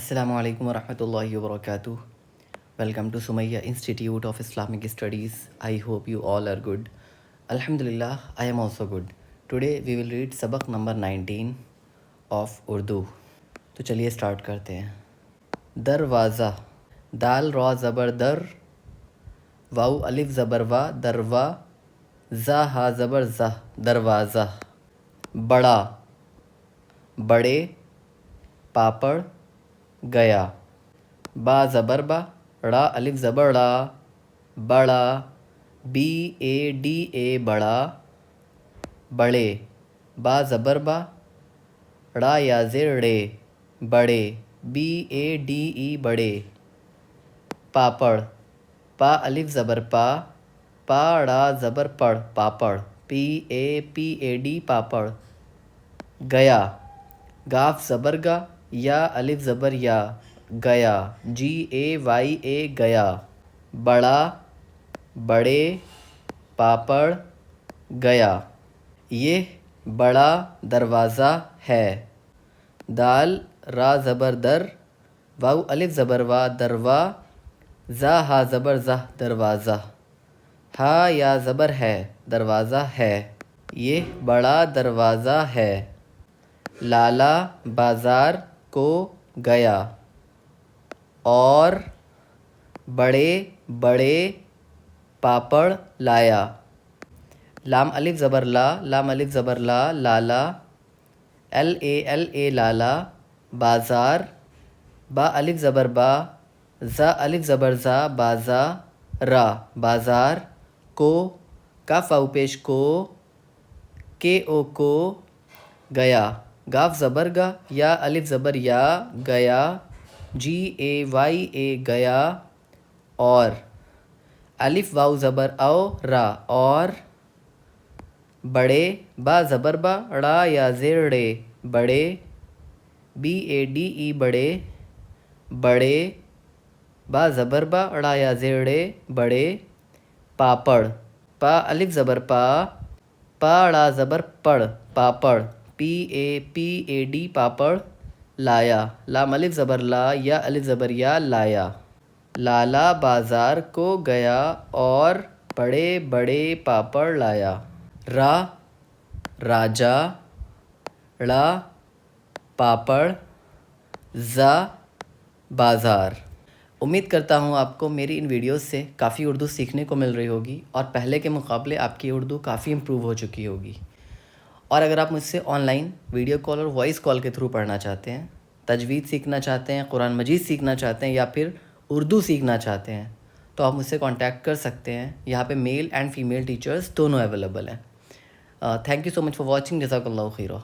السلام علیکم ورحمۃ اللہ وبرکاتہ. Welcome to Sumaiya institute of Islamic studies. I hope you all are good. الحمد للہ I am also good. Today we will read سبق نمبر 19 آف اردو. تو چلیے اسٹارٹ کرتے ہیں. دروازہ. دال را زبر در، واو الف زبر وا، دروا، زا ہا زبر زہ، دروازہ. بڑا. بڑے، پاپڑ، گیا. با زبر با، ڑا الف زبر ڑا، بڑا، بی اے ڈی اے بڑا، بڑے. با زبر با، ڑا یا زیر ڑے، بڑے، بی اے ڈی ای بڑے. پاپڑ. پا الف زبر پا، پا ڑا زبر پڑ، پاپڑ، پی اے ڈی پاپڑ. گیا. گاف زبر گا، یا الف زبر یا، گیا، جی اے وائی اے گیا. بڑا، بڑے، پاپڑ، گیا. یہ بڑا دروازہ ہے. دال را زبر در، واو الف زبر وا، دروا، زا ہا زبر زہ، دروازہ. ہا یا زبر ہے، دروازہ ہے. یہ بڑا دروازہ ہے. لالا بازار کو گیا اور بڑے بڑے پاپڑ لایا. لام الف زبر لا، لام الف زبر لا، لالا، ایل اے لالا. بازار. با الف زبر با، زا الف زبر زا، بازا، را، بازار. کو، کاف واو پیش کو، کے او کو، گیا. گاف زبر گا، یا الف زبر یا، گیا، جی اے وائی اے گیا. اور. الف واو زبر او، را، اور. بڑے. با زبر با، ڑا یا زیر ڑے، بڑے، بی اے ڈی ای بڑے، بڑے. با زبر با، ڑا یا زیر ڑے، بڑے. پاپڑ. پا الف زبر پا، پا ڑا زبر پڑ، پاپڑ، پی اے ڈی پاپڑ. لایا. لام الف زبر لا، یا الف زبر یا، لایا. لالا بازار کو گیا اور بڑے بڑے پاپڑ لایا. را، راجا، ڑا، پاپڑ، زا، بازار. امید کرتا ہوں آپ کو میری ان ویڈیوز سے کافی اردو سیکھنے کو مل رہی ہوگی اور پہلے کے مقابلے آپ کی اردو کافی امپروو ہو چکی ہوگی. اور اگر آپ مجھ سے آن لائن ویڈیو کال اور وائس کال کے تھرو پڑھنا چاہتے ہیں، تجوید سیکھنا چاہتے ہیں، قرآن مجید سیکھنا چاہتے ہیں یا پھر اردو سیکھنا چاہتے ہیں تو آپ مجھ سے کانٹیکٹ کر سکتے ہیں. یہاں پہ میل اینڈ فیمیل ٹیچرز دونوں اویلیبل ہیں. Thank you so much for watching. جزاک اللہ خیرہ.